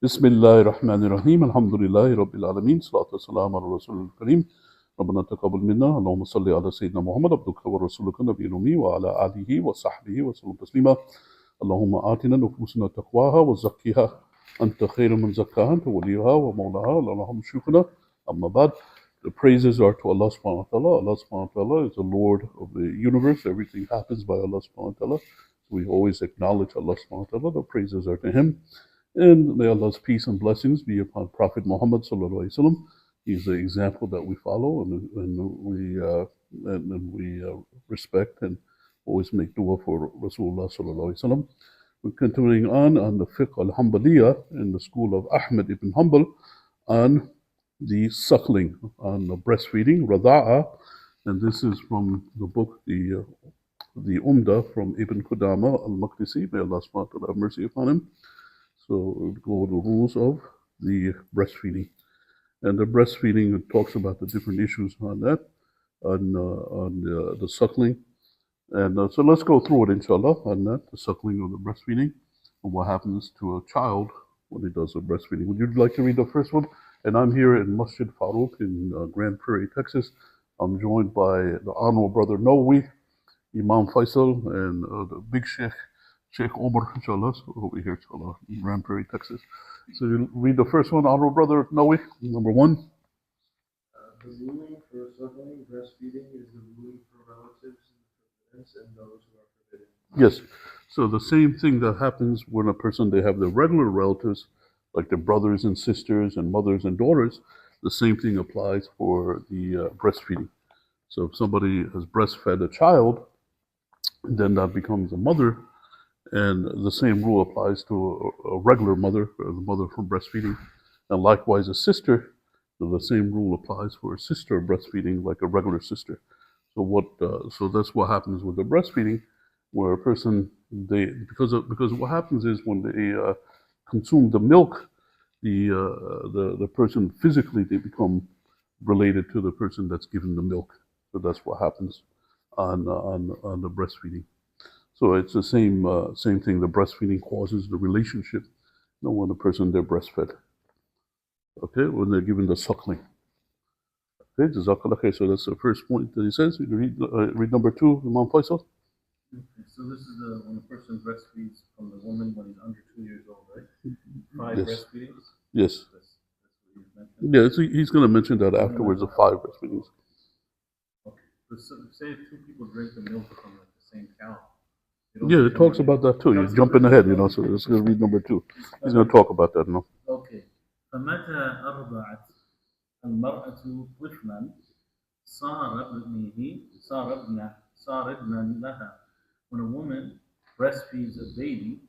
بسم الله الرحمن الرحيم الحمد لله رب العالمين صلاة والسلام على الرسول الكريم ربنا تقبل منا اللهم صل على سيدنا محمد عبدك ورسولك النبي الأمي وعلى آله وصحبه وسلم تسليما اللهم آتنا نفوسنا تقواها وزكها أنت خير من زكاها أنت وليها ومولاها اللهم شكرنا أما بعد. The praises are to Allah subhanahu wa ta'ala. Allah subhanahu wa ta'ala is the Lord of the universe. Everything happens by Allah subhanahu wa ta'ala. So we always acknowledge Allah subhanahu wa ta'ala. The praises are to Him. And may Allah's peace and blessings be upon Prophet Muhammad sallallahu alaihi wasallam. He's the example that we follow and we respect and always make dua for Rasulullah sallallahu alaihi wasallam. We're continuing on the fiqh al-Hanbaliyah in the school of Ahmad Ibn Hanbal on the suckling, on the breastfeeding, rada'a, and this is from the book, the Umdah from Ibn Qudama al-Maqdisi. May Allah subhanahu wa ta'ala have mercy upon him. So we'll go over the rules of the breastfeeding. And the breastfeeding, it talks about the different issues on that, on the suckling. And so let's go through it, inshallah, on that, the suckling or the breastfeeding, and what happens to a child when he does the breastfeeding. Would you like to read the first one? And I'm here in Masjid Farouk in Grand Prairie, Texas. I'm joined by the Honorable Brother Nowi, Imam Faisal, and the big Sheikh Omar, inshallah, over here, inshallah, in Grand Prairie, Texas. So you read the first one, Honorable Brother Nowi, number one. The ruling for suckling, breastfeeding is the ruling for relatives and those who are forbidden. Yes. So the same thing that happens when a person, they have their regular relatives, like their brothers and sisters and mothers and daughters, the same thing applies for the breastfeeding. So if somebody has breastfed a child, then that becomes a mother, and the same rule applies to a regular mother, or the mother from breastfeeding, and likewise a sister. So the same rule applies for a sister breastfeeding, like a regular sister. So that's what happens with the breastfeeding, where a person because what happens is when they consume the milk, the person physically, they become related to the person that's given the milk. So that's what happens on the breastfeeding. So it's the same thing. The breastfeeding causes the relationship, when the person they're breastfed. Okay, when they're given the suckling. Okay, Jazakallah khair. So that's the first point that he says. You read number two, Imam Faisal. Okay, so this is when a person breastfeeds from the woman when he's under 2 years old, right? 5 Yes. breastfeedings? Yes. That's what he's mentioned? Yeah, so he's going to mention that afterwards, the 5 breastfeedings. Okay, but say if 2 people drink the milk from the same cow. Yeah, it talks about that too. You're jumping ahead, so let's go read number 2. He's going to talk about that now. Okay. فمتى أرضعت المرأة طفلا صار ابنا لها. When a woman breastfeeds a baby,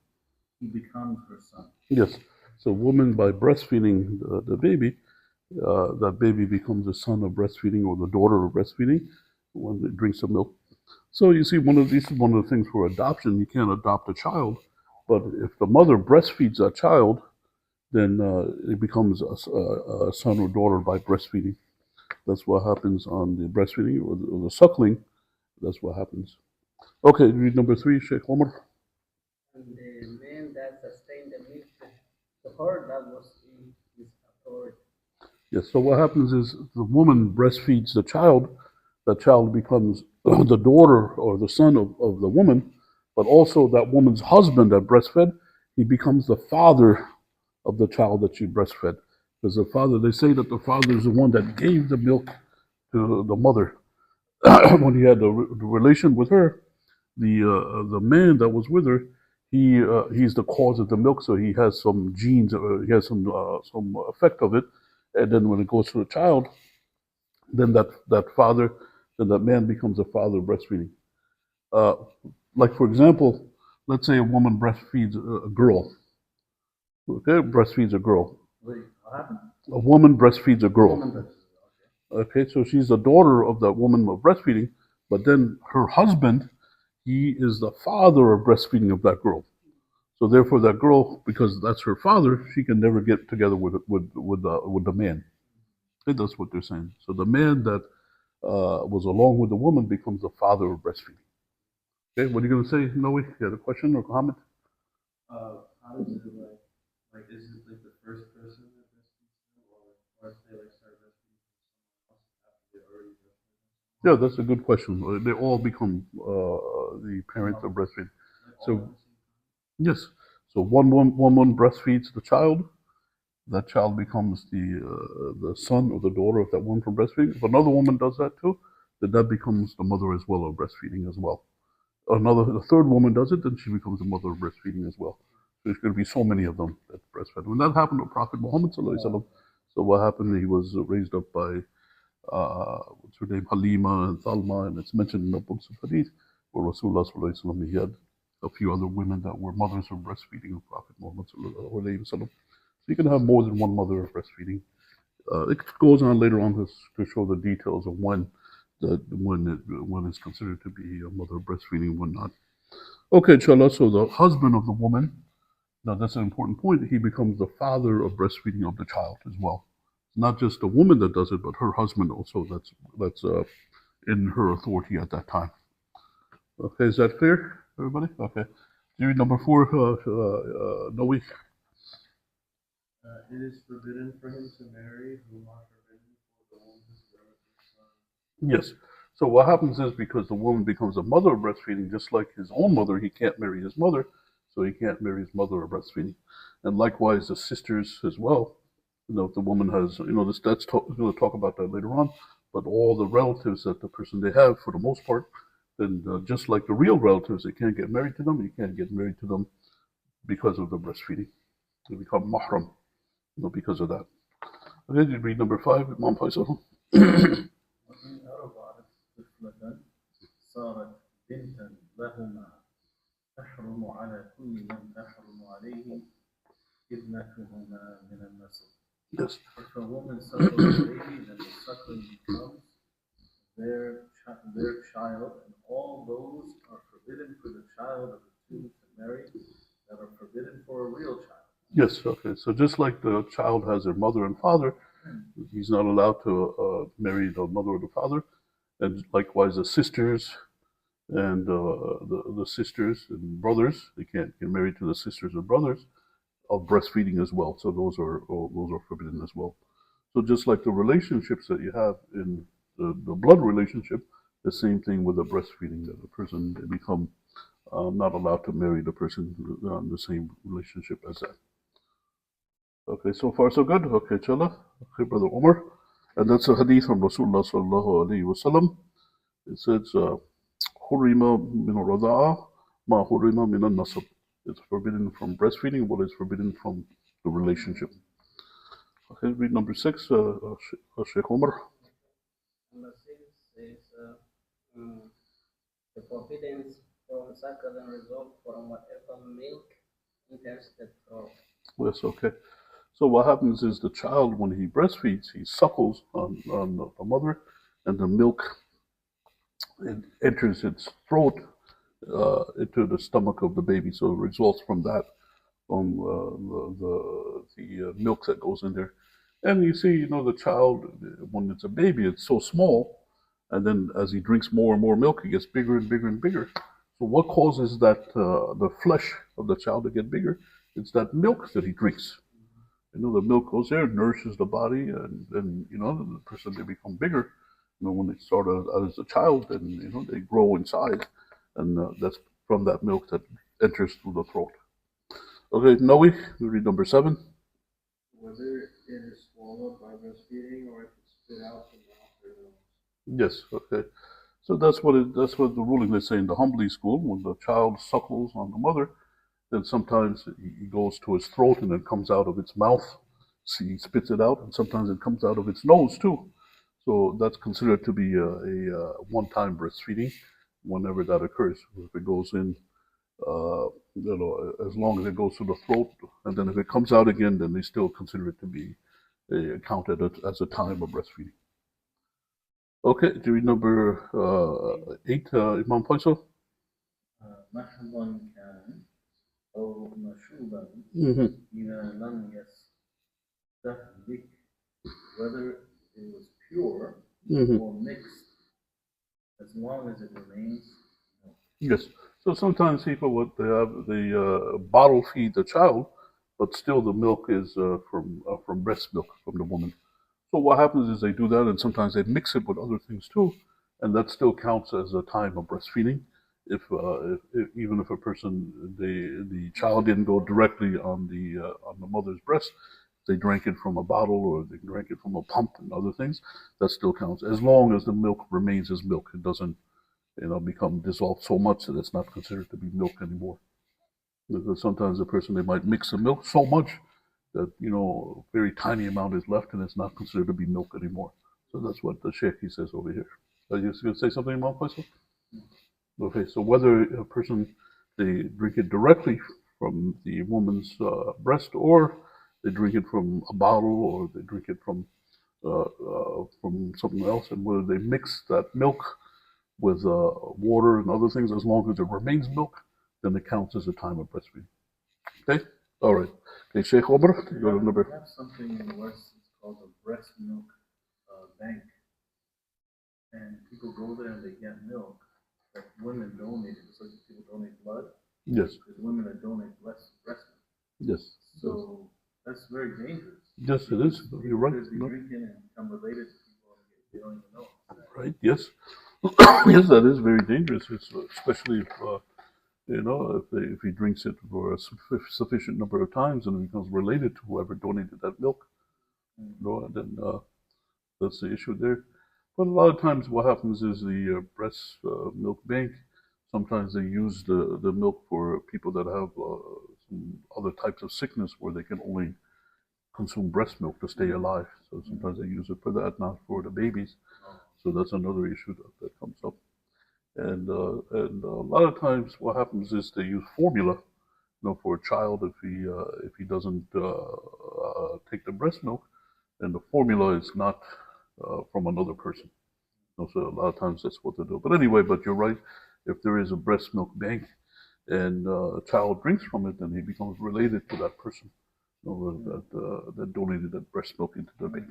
he becomes her son. Yes. So, woman by breastfeeding the baby, that baby becomes a son of breastfeeding or the daughter of breastfeeding when it drinks the milk. So you see, this is one of the things for adoption. You can't adopt a child, but if the mother breastfeeds that child, then it becomes a son or daughter by breastfeeding. That's what happens on the breastfeeding or the suckling. That's what happens. Okay, read number 3, Sheikh Omar. And the man that sustained the milk to her, that was in his authority. Yes, so what happens is the woman breastfeeds the child. That child becomes the daughter or the son of the woman, but also that woman's husband that breastfed, he becomes the father of the child that she breastfed. Because they say that the father is the one that gave the milk to the mother. When he had the relation with her, the man that was with her, he's the cause of the milk, so he has some genes, he has some effect of it, and then when it goes to the child, then that man becomes a father of breastfeeding. Uh, like for example, let's say a woman breastfeeds a girl. Okay, breastfeeds a girl. Wait, what happened? A woman breastfeeds a girl. Woman Okay, so she's the daughter of that woman of breastfeeding, but then her husband, he is the father of breastfeeding of that girl. So therefore, that girl, because that's her father, she can never get together with the man. Okay, that's what they're saying. So the man that was along with the woman becomes the father of breastfeeding. Okay, what are you going to say, Noe? You had a question or comment? how does it Like, is it like the first person that breastfeeds them, or if they like start breastfeeding from someone else after they already breastfed them? Yeah, that's a good question. They all become the parents of breastfeeding. Like all So at the same time? yes, so one breastfeeds the child. That child becomes the son or the daughter of that one from breastfeeding. If another woman does that too, then that becomes the mother as well of breastfeeding as well. The third woman does it, then she becomes the mother of breastfeeding as well. So there's going to be so many of them that breastfed. When that happened to Prophet Muhammad sallallahu alaihi wasallam, so what happened? He was raised up by what's her name, Halima and Thalma, and it's mentioned in the books of Hadith where Rasulullah sallallahu alaihi wasallam, he had a few other women that were mothers of breastfeeding of Prophet Muhammad sallallahu alaihi wasallam. So you can have more than one mother of breastfeeding. It goes on later on to show the details of when it's considered to be a mother of breastfeeding and when not. Okay, inshallah. So the husband of the woman, now that's an important point. He becomes the father of breastfeeding of the child as well. Not just the woman that does it, but her husband also. That's in her authority at that time. Okay, is that clear, everybody? Okay. Theory number 4, Noe. It is forbidden for him to marry whom are forbidden for the woman's relative's son. Yes. So what happens is because the woman becomes a mother of breastfeeding, just like his own mother, he can't marry his mother, so he can't marry his mother of breastfeeding. And likewise, the sisters as well. If the woman has, we're going to talk about that later on. But all the relatives that the person they have, for the most part, then just like the real relatives, they can't get married to them. You can't get married to them because of the breastfeeding. They become mahram, because of that. Okay, you read number 5, Imam Faisal. وإن أرضعت طفلة صارت بنتا لهما تحرم على كل من تحرم عليه ابنتهما من النسب. Yes. If a woman suckles a baby, then the suckling becomes their child, and all those are forbidden for the child of the two to marry that are forbidden for a real child. Yes, okay. So just like the child has their mother and father, he's not allowed to marry the mother or the father. And likewise, the sisters and the sisters and brothers, they can't get married to the sisters or brothers of breastfeeding as well. So those are forbidden as well. So just like the relationships that you have in the blood relationship, the same thing with the breastfeeding, that the person they become not allowed to marry the person on the same relationship as that. Okay, so far so good. Okay, inshallah. Okay, Brother Omar. And that's a hadith from Rasulullah sallallahu alayhi wasallam. It says, Hurima min al ma hurima min al nasab. It's forbidden from breastfeeding what is forbidden from the relationship. Okay, read number 6, Sheikh Omar. Number 6 is the forbidden from suckling result from whatever milk enters the throat. Yes, okay. So what happens is the child, when he breastfeeds, he suckles on the mother, and the milk it enters its throat into the stomach of the baby. So it results from that, from the milk that goes in there. And you see, the child, when it's a baby, it's so small, and then as he drinks more and more milk, it gets bigger and bigger and bigger. So what causes that the flesh of the child to get bigger? It's that milk that he drinks. The milk goes there, nourishes the body, and then the person they become bigger. When they start out as a child, then they grow in size, and that's from that milk that enters through the throat. Okay, Noe, we read number 7. Whether it is swallowed by breastfeeding or if it's spit out from mouth or nose. Yes, okay. So that's what the ruling they say in the Hanbali School. When the child suckles on the mother, then sometimes he goes to his throat and then comes out of its mouth. So he spits it out, and sometimes it comes out of its nose too. So that's considered to be a one-time breastfeeding whenever that occurs. If it goes in, as long as it goes through the throat, and then if it comes out again, then they still consider it to be counted as a time of breastfeeding. Okay, do you read number 8, Imam Faisal? محضا كان أو مشوبا Mm-hmm. إذا لم يستهلك, whether it was pure Mm-hmm. or mixed, as long as it remains milk. Yes. So sometimes people they bottle feed the child, but still the milk is from breast milk from the woman. So what happens is they do that, and sometimes they mix it with other things too, and that still counts as a time of breastfeeding. If even if a person the child didn't go directly on the mother's breast, they drank it from a bottle or they drank it from a pump and other things, that still counts as long as the milk remains as milk. It doesn't become dissolved so much that it's not considered to be milk anymore. Because sometimes a person they might mix the milk so much that a very tiny amount is left and it's not considered to be milk anymore. So that's what the Sheikh says over here. Are you going to say something, Imam Faisal? Okay, so whether a person they drink it directly from the woman's breast, or they drink it from a bottle, or they drink it from something else, and whether they mix that milk with water and other things, as long as it remains milk, then it counts as a time of breastfeeding. Okay? All right. Okay, Sheikh Omar, go to number. We have something in the West. It's called a breast milk bank, and people go there and they get milk that women donate. It's like people donate blood. Yes. There's women that donate breast milk. Yes. So that's very dangerous. Yes, it is. You're right. Because be drinking and become related to people and they don't even know. Right. Yes. Yes, that is very dangerous. Especially if he drinks it for a sufficient number of times and it becomes related to whoever donated that milk, then that's the issue there. But a lot of times, what happens is the breast milk bank. Sometimes they use the milk for people that have some other types of sickness where they can only consume breast milk to stay alive. So sometimes they use it for that, not for the babies. So that's another issue that comes up. And a lot of times, what happens is they use formula, for a child if he doesn't take the breast milk, and the formula is not from another person. So a lot of times that's what they do. But anyway, but you're right. If there is a breast milk bank and a child drinks from it, then he becomes related to that person that donated that breast milk into the bank.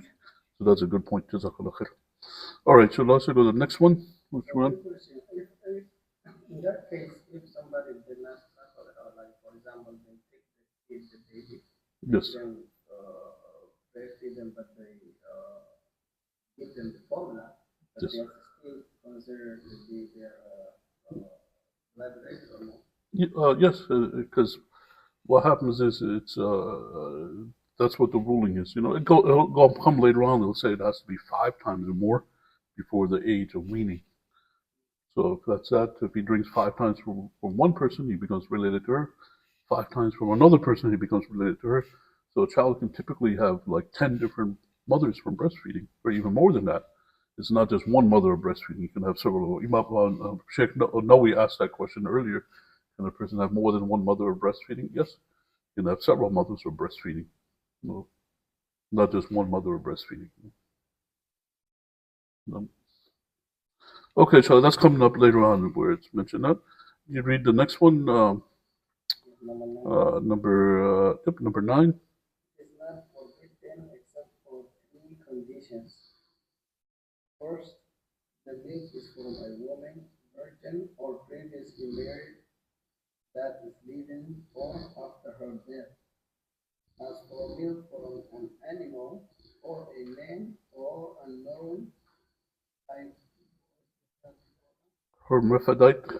So that's a good point. Jazakallah khair. All right, so let's go to the next one. Which one? If in that case, if somebody did not suffer, or like for example, they take the baby, Yes. then breastfeed them, but they give them the formula, but Yes. they are still considered to be their blood related or not? Yes, because what happens is it's that's what the ruling is. It'll come later on. They'll say it has to be 5 times or more before the age of weaning. So if that's that, if he drinks 5 times from one person, he becomes related to her. 5 times from another person, he becomes related to her. So a child can typically have like 10 different mothers from breastfeeding, or even more than that. It's not just one mother of breastfeeding. You can have several. Sheikh Nawi asked that question earlier. Can a person have more than one mother of breastfeeding? Yes. You can have several mothers of breastfeeding. No, not just one mother of breastfeeding. No. Okay, so that's coming up later on where it's mentioned that. You read the next one, number 9. It is not forbidden except for 3 conditions. First, the milk is from a woman, virgin, or previously married that is living or after her death. As for milk from an animal or a man or unknown type Hermaphrodite.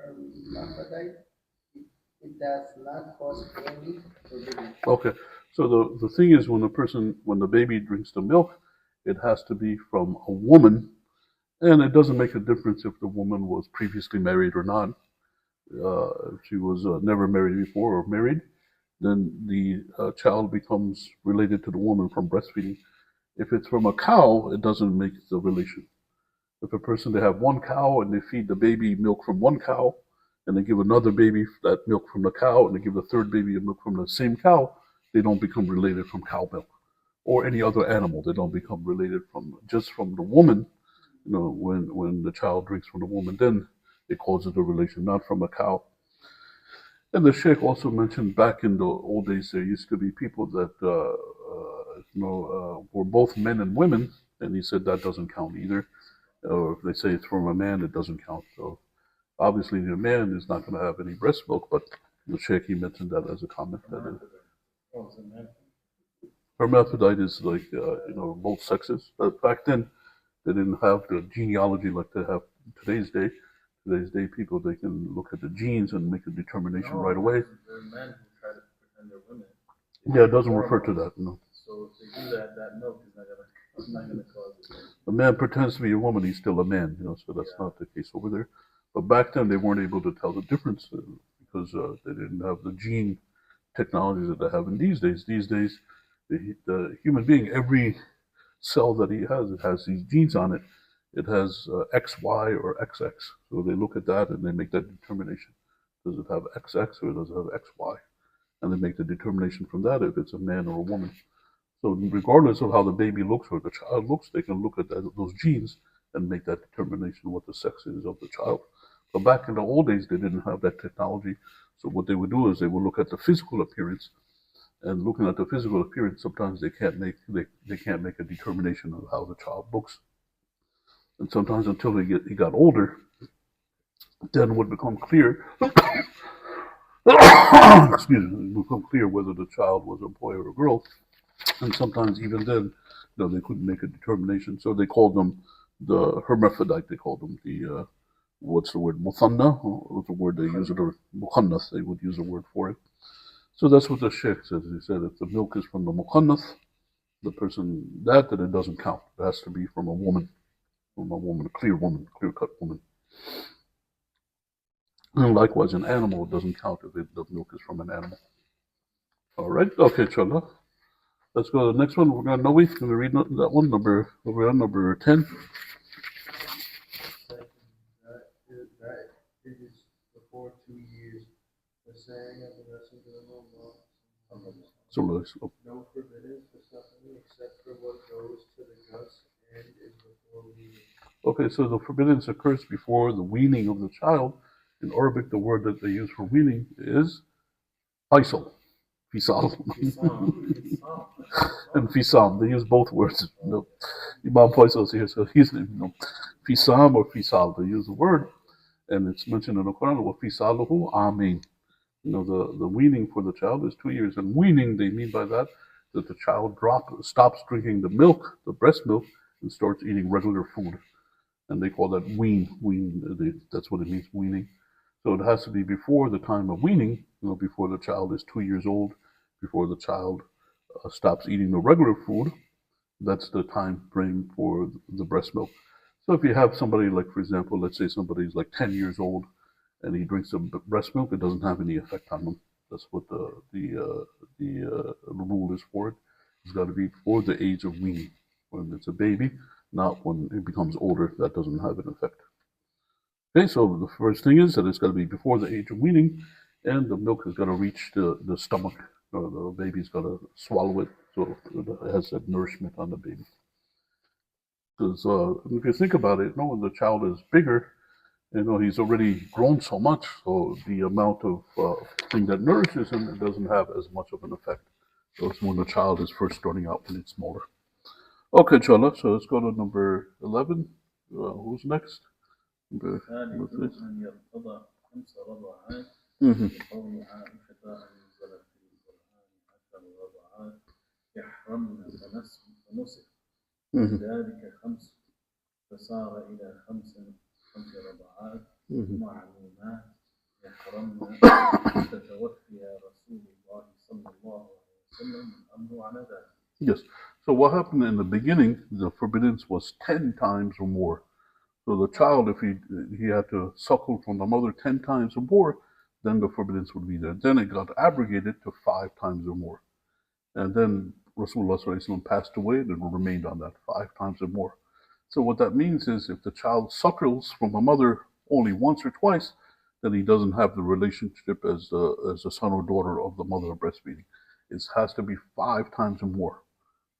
hermaphrodite, it does not cause any forbidden. Okay, so the thing is, when the baby drinks the milk, it has to be from a woman, and it doesn't make a difference if the woman was previously married or not. If she was never married before or married, then the child becomes related to the woman from breastfeeding. If it's from a cow, it doesn't make the relation. If a person they have one cow and they feed the baby milk from one cow, and they give another baby that milk from the cow, and they give the third baby a milk from the same cow, they don't become related from cow milk or any other animal. They don't become related from the woman. When the child drinks from the woman, then it causes a relation, not from a cow. And the Sheikh also mentioned back in the old days there used to be people that were both men and women, and he said that doesn't count either. Or if they say it's from a man, it doesn't count. So obviously the man is not going to have any breast milk, but the Sheikh he mentioned that as a comment. Oh, it's a man. Hermaphrodite is like, both sexes. But back then, they didn't have the genealogy like they have today's day. Today's day, people, they can look at the genes and make a determination right away. There are men who try to pretend they're women. Yeah, it doesn't refer to that, no. So if they do that, that milk is not gonna cause it. A man pretends to be a woman, he's still a man, so that's not the case over there. But back then, they weren't able to tell the difference because they didn't have the gene technology that they have in these days. These days, the human being, every cell that he has, it has these genes on it. It has XY or XX. So they look at that and they make that determination. Does it have XX or does it have XY? And they make the determination from that if it's a man or a woman. So regardless of how the baby looks or the child looks, they can look at those genes and make that determination what the sex is of the child. But back in the old days, they didn't have that technology. So what they would do is they would look at the physical appearance, and looking at the physical appearance, sometimes they can't make a determination of how the child looks. And sometimes until he got older, then would become clear. Excuse me, it would become clear whether the child was a boy or a girl. And sometimes even then, they couldn't make a determination. So they called them the hermaphrodite. They called them the what's the word? Muthanna. What's the word they use? Or mukhannath. They would use a word for it. So that's what the sheikh says. He said if the milk is from the mukhannath, the person then it doesn't count. It has to be from a woman, a clear woman, clear cut woman. And likewise, an animal doesn't count if the milk is from an animal. All right. Okay, Chala. Let's go to the next one. We're going to Noe. Can we read that one? We're on number 10. That it is before 2 years. The saying of the Messenger of Allah. So, No forbidden for suckling except for what goes to the guts and is before weaning. okay, so the forbiddance occurs before the weaning of the child. In Arabic, the word that they use for weaning is faisal, fisal, and fisam. They use both words. Imam Faisal is here, so he's fisam or fisal. They use the word, and it's mentioned in the Quran. Wa fisaluhu amin. The weaning for the child is 2 years. And weaning, they mean by that the child stops drinking the milk, the breast milk, and starts eating regular food. And they call that wean. That's what it means, weaning. So it has to be before the time of weaning, before the child is 2 years old, before the child stops eating the regular food. That's the time frame for the breast milk. So if you have somebody like, for example, let's say somebody's like 10 years old and he drinks the breast milk, it doesn't have any effect on them. That's what the rule is for it. It's got to be before the age of weaning. When it's a baby, not when it becomes older. That doesn't have an effect. Okay, so the first thing is that it's got to be before the age of weaning, and the milk has got to reach the stomach. The baby's got to swallow it, so it has that nourishment on the baby. Because if you think about it, when the child is bigger, he's already grown so much, so the amount of thing that nourishes him, it doesn't have as much of an effect. So it's when the child is first starting out when it's smaller. Okay, Chala, so let's go to number 11. Who's next? الثالث أن يرتضع 5 رضعات Mhm. لقول عائشة أنزل في القرآن 10 رضعات يحرمن فنسخ Mhm. ذلك 5 فصار إلى 5 رضعات Mhm. معلومات يحرمن فتوفي رسول الله صلى الله عليه وسلم الأمر على ذلك. Yes. So what happened in the beginning, the forbiddance was 10 times or more. So the child, if he had to suckle from the mother 10 times or more, then the forbiddance would be there. Then it got abrogated to 5 times or more. And then Rasulullah passed away, and it remained on that 5 times or more. So what that means is if the child suckles from a mother only once or twice, then he doesn't have the relationship as the son or daughter of the mother breastfeeding. It has to be 5 times or more.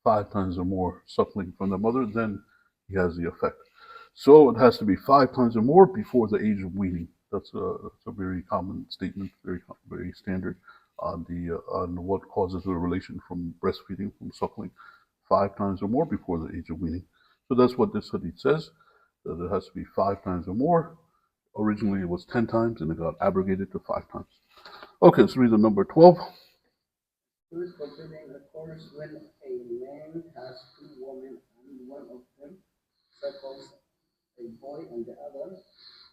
5 times or more suckling from the mother, then he has the effect. So it has to be 5 times or more before the age of weaning. That's a very common statement, very standard on what causes the relation from breastfeeding, from suckling, 5 times or more before the age of weaning. So that's what this hadith says, that it has to be 5 times or more. Originally it was 10 times and it got abrogated to 5 times. Okay, let's read the number 12. Food forbidding occurs when a man has two women and one of them suckles a boy and the other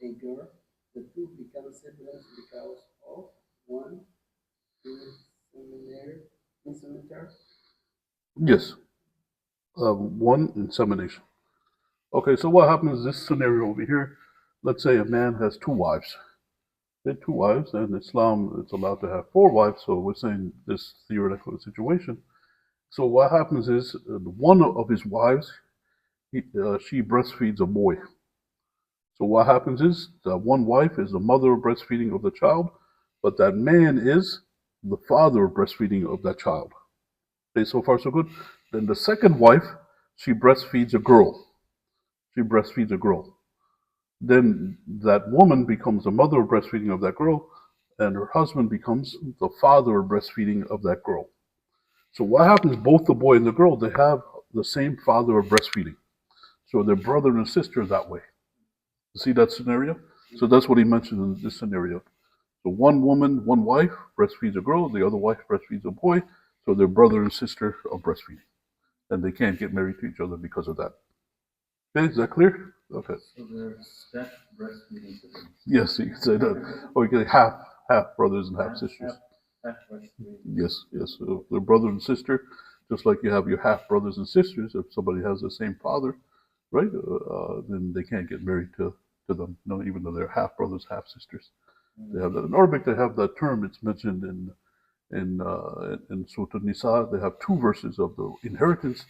a girl. The two become siblings because of one inseminator. Yes, one insemination. Okay, so what happens in this scenario over here? Let's say a man has two wives. They had two wives, and Islam it's allowed to have four wives. So we're saying this theoretical situation. So what happens is one of his wives, she breastfeeds a boy. So what happens is that one wife is the mother of breastfeeding of the child, but that man is the father of breastfeeding of that child. Okay, so far so good. Then the second wife, she breastfeeds a girl. She breastfeeds a girl. Then that woman becomes the mother of breastfeeding of that girl, and her husband becomes the father of breastfeeding of that girl. So what happens? Both the boy and the girl, they have the same father of breastfeeding. So they're brother and sister that way. You see that scenario? So that's what he mentioned in this scenario. So one woman, one wife breastfeeds a girl, the other wife breastfeeds a boy. So they're brother and sister of breastfeeding. And they can't get married to each other because of that. Okay, is that clear? Okay. So they're step breastfeeding siblings. Yes, you can say that. Or you can half brothers and half sisters. Half breastfeeding. Yes, yes. So they're brother and sister, just like you have your half brothers and sisters. If somebody has the same father, right, then they can't get married to them. No, even though they're half brothers, half sisters. They have that in Arabic. They have that term. It's mentioned in Surah Nisa. They have two verses of the inheritance,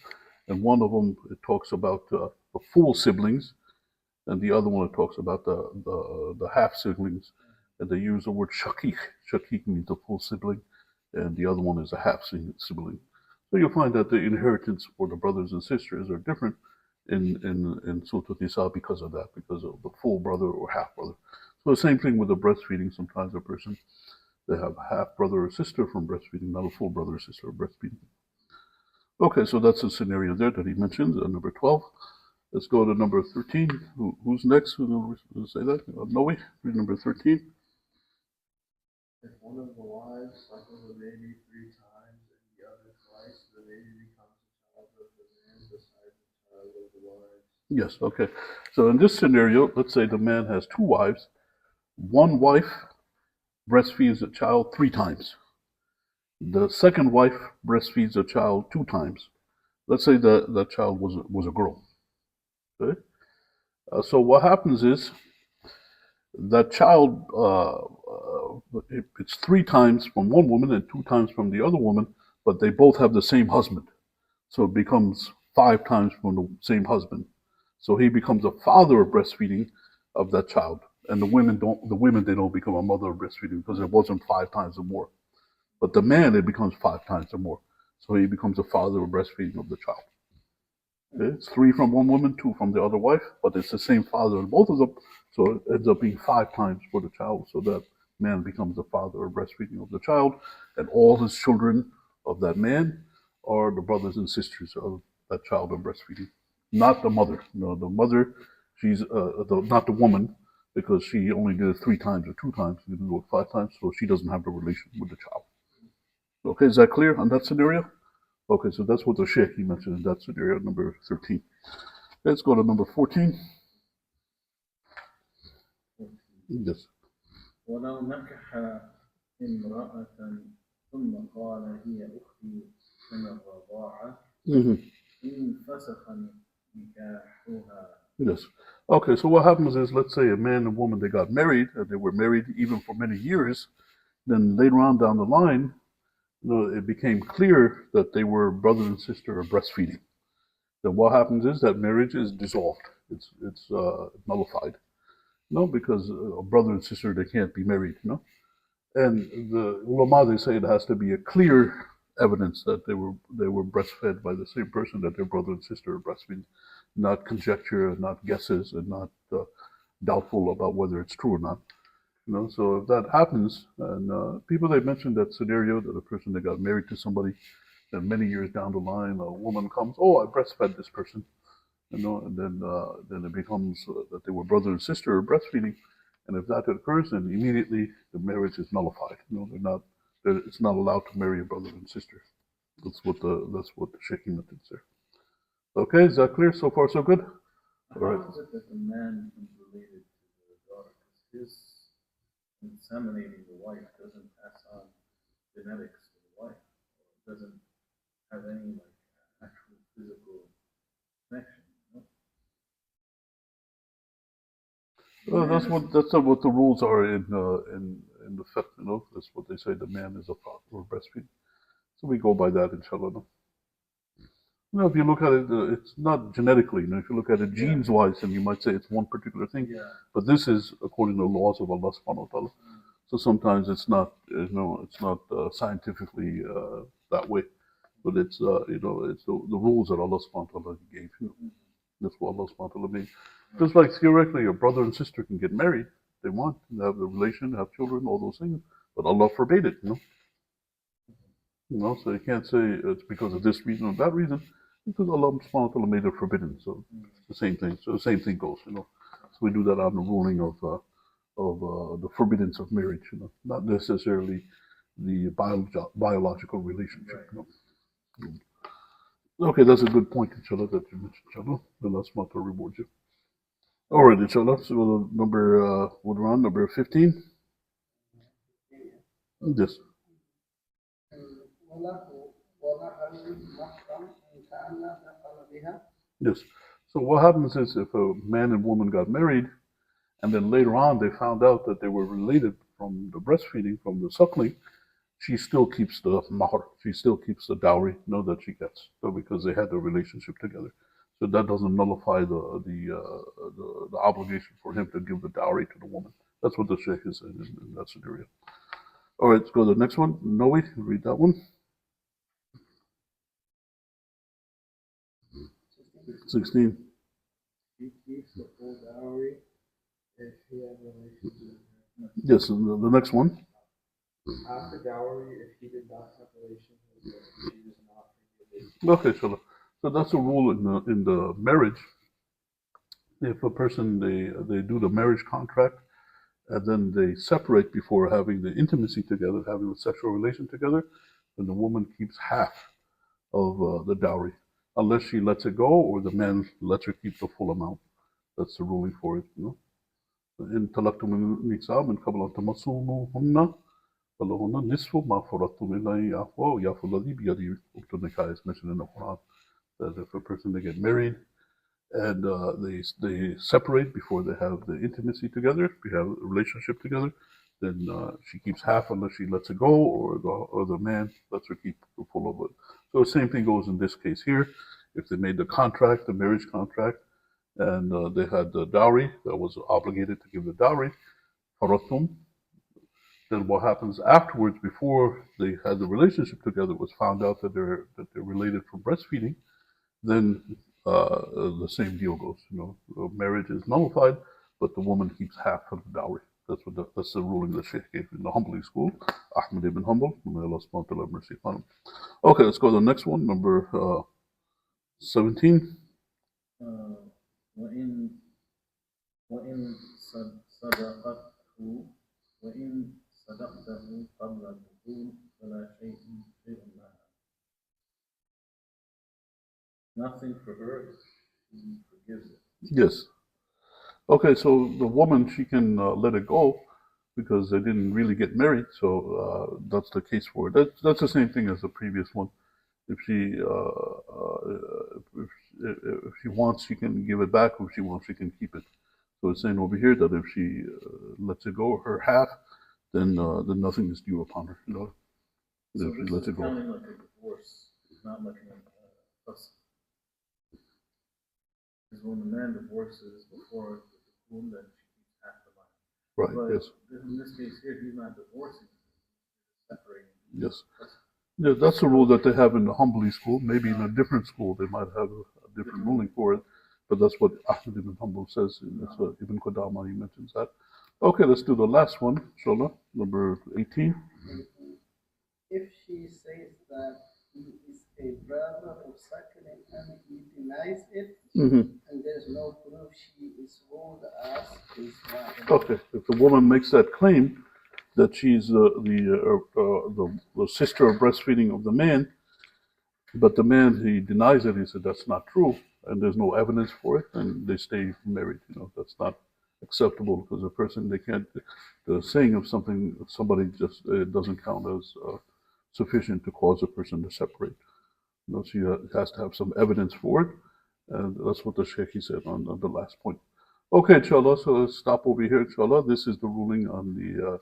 and one of them it talks about the full siblings, and the other one it talks about the half siblings, and they use the word shakik. Shakik means the full sibling, and the other one is a half sibling. So you'll find that the inheritance for the brothers and sisters are different in Surah Nisa because of that, because of the full brother or half brother. So the same thing with the breastfeeding. Sometimes a person they have a half brother or sister from breastfeeding, not a full brother or sister of breastfeeding. Okay, so that's the scenario there that he mentions, number 12. Let's go to number 13. Who's next? Who's going to say that? Noe, read number 13. If one of the wives suckles a baby 3 times and the other twice, the baby becomes a child of the man besides the child of the wives. Yes, okay. So in this scenario, let's say the man has two wives. One wife breastfeeds a child 3 times. The second wife breastfeeds a child 2 times. Let's say the child was a girl. Okay? So what happens is that child, it's 3 times from one woman and 2 times from the other woman, but they both have the same husband. So it becomes 5 times from the same husband. So he becomes a father of breastfeeding of that child. And the women they don't become a mother of breastfeeding because it wasn't 5 times or more. But the man it becomes 5 times or more. So he becomes a father of breastfeeding of the child. Okay? It's 3 from one woman, 2 from the other wife, but it's the same father in both of them. So it ends up being 5 times for the child. So that man becomes the father of breastfeeding of the child, and all his children of that man are the brothers and sisters of that child of breastfeeding, not the mother. No, the mother, she's not the woman because she only did it 3 times or 2 times. She didn't do it 5 times, so she doesn't have the relation with the child. Okay, is that clear on that scenario? Okay, so that's what the Sheikh he mentioned in that scenario, number 13. Let's go to number 14. Yes. ولو نكح امرأة ثم قال هي أختي من الرضاعة انفسخ نكاحها. Yes. Okay, so what happens is, let's say a man and woman, they got married, and they were married even for many years. Then later on down the line, it became clear that they were brother and sister of breastfeeding. Then what happens is that marriage is dissolved. It's nullified. No, because a brother and sister they can't be married. No, and the ulama they say it has to be a clear evidence that they were breastfed by the same person that their brother and sister are breastfeeding, not conjecture, not guesses, and not doubtful about whether it's true or not. So if that happens, and people they mentioned that scenario that a person that got married to somebody, and many years down the line, a woman comes, oh, I breastfed this person, and then it becomes that they were brother and sister breastfeeding, and if that occurs, then immediately the marriage is nullified. it's not allowed to marry a brother and sister. That's what the shaking method says. Okay, is that clear? So far, so good. All right. How is it that the man is related to the daughter? Because his inseminating the wife doesn't pass on genetics to the wife, or doesn't have any like actual physical connection. You know? That's what the rules are in the fiqh. That's what they say. The man is a father or breastfeeding. So we go by that, inshallah. No? If you look at it, it's not genetically. If you look at it genes wise, then you might say it's one particular thing. Yeah. But this is according to the laws of Allah subhanahu wa ta'ala. So sometimes it's not, it's not scientifically that way. But it's, it's the rules that Allah subhanahu wa ta'ala gave you. That's what Allah subhanahu wa ta'ala made. Just like theoretically, a brother and sister can get married. They want to have the relation, have children, all those things. But Allah forbade it, so you can't say it's because of this reason or that reason, because Allah subhanahu wa ta'ala made it forbidden. So it's the same thing. So the same thing goes, So we do that on the ruling of the forbiddance of marriage, not necessarily the biological relationship. Okay, that's a good point, inshallah, that you mentioned, inshallah. Allah subhanahu wa ta'ala reward you. All right, inshallah. So number, what we're on, number 15? Yes. Yes. So what happens is if a man and woman got married, and then later on they found out that they were related from the breastfeeding, from the suckling, she still keeps the mahr, she still keeps the dowry, that she gets, so because they had the relationship together. So that doesn't nullify the obligation for him to give the dowry to the woman. That's what the sheikh is saying in that scenario. All right, let's go to the next one. Noe, read that one. 16. He keeps the full dowry if he has relations with her. Yes, and the next one. Half the dowry if he did not have relations with her. She does not forgive it. Okay, so that's a rule in the marriage. If a person they do the marriage contract and then they separate before having the intimacy together, having the sexual relation together, then the woman keeps half of the dowry, unless she lets it go or the man lets her keep the full amount. That's the ruling for it. إن طلقتم النساء من قبل أن تمسوهن فلهن نصف ما فرضتم إلا أن يعفوا ويعفو الذي بيده عقدة النكاح is mentioned in the Quran. That if a person they get married and they separate before they have the intimacy together, we have a relationship together, then she keeps half unless she lets it go, or the man lets her keep the full of it. So the same thing goes in this case here. If they made the contract, the marriage contract, and they had the dowry that was obligated to give the dowry, faratum, then what happens afterwards, before they had the relationship together, was found out that they're related from breastfeeding, then the same deal goes. The marriage is nullified, but the woman keeps half of the dowry. That's the ruling the Sheikh gave in the Hanbali School, Ahmad Ibn Hanbal. May Allah subhanahu wa ta'ala have mercy upon him. Okay, let's go to the next one, number 17. وإن صدقته قبل الدخول فلا شيء لها. Nothing for her, she forgives it. Yes. Okay, so the woman, she can let it go because they didn't really get married, so that's the case for it. That's the same thing as the previous one. If she wants, she can give it back. If she wants, she can keep it. So it's saying over here that if she lets it go, her half, then nothing is due upon her. So if she lets it go. Sounding like a divorce, not like a fuss. Because when the man divorces before the cocoon, then she keeps half the money. Right. But yes. in this case here, he's not divorcing; he's separating. Yes. Yeah, that's the rule that they have in the Hanbali School. Maybe in a different school they might have a different ruling for it, but that's what Ahmad Ibn Hanbal says. That's what Ibn Qudama, he mentions that. Okay, let's do the last one, inshallah, number 18. If she says that he is a brother of Suckling and he denies it, and there's no proof, she is ruled as his wife. Okay, if the woman makes that claim, that she's the sister of breastfeeding of the man, but the man, he denies it. He said that's not true, and there's no evidence for it, and they stay married. That's not acceptable because a person, they can't, the saying of somebody just doesn't count as sufficient to cause a person to separate. She has to have some evidence for it, and that's what the Sheikh, he said on the last point. Okay, inshallah, so let's stop over here, inshallah. This is the ruling on the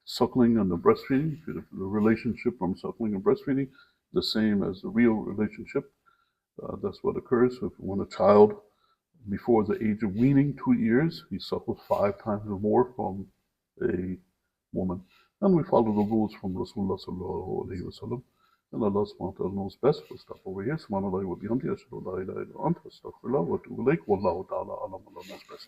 suckling and the breastfeeding. The relationship from suckling and breastfeeding, the same as the real relationship. That's what occurs when a child, before the age of weaning, 2 years, he suckles 5 times or more from a woman. And we follow the rules from Rasulullah sallallahu alayhi wa sallam. And Allah subhanahu wa ta'ala knows best. We'll stop over here. Subhanallah wa bihamdi. Ashhadu an la ilaha illa anta astaghfirullah wa atubu ilayk. Wallahu ta'ala alam. Allah knows best.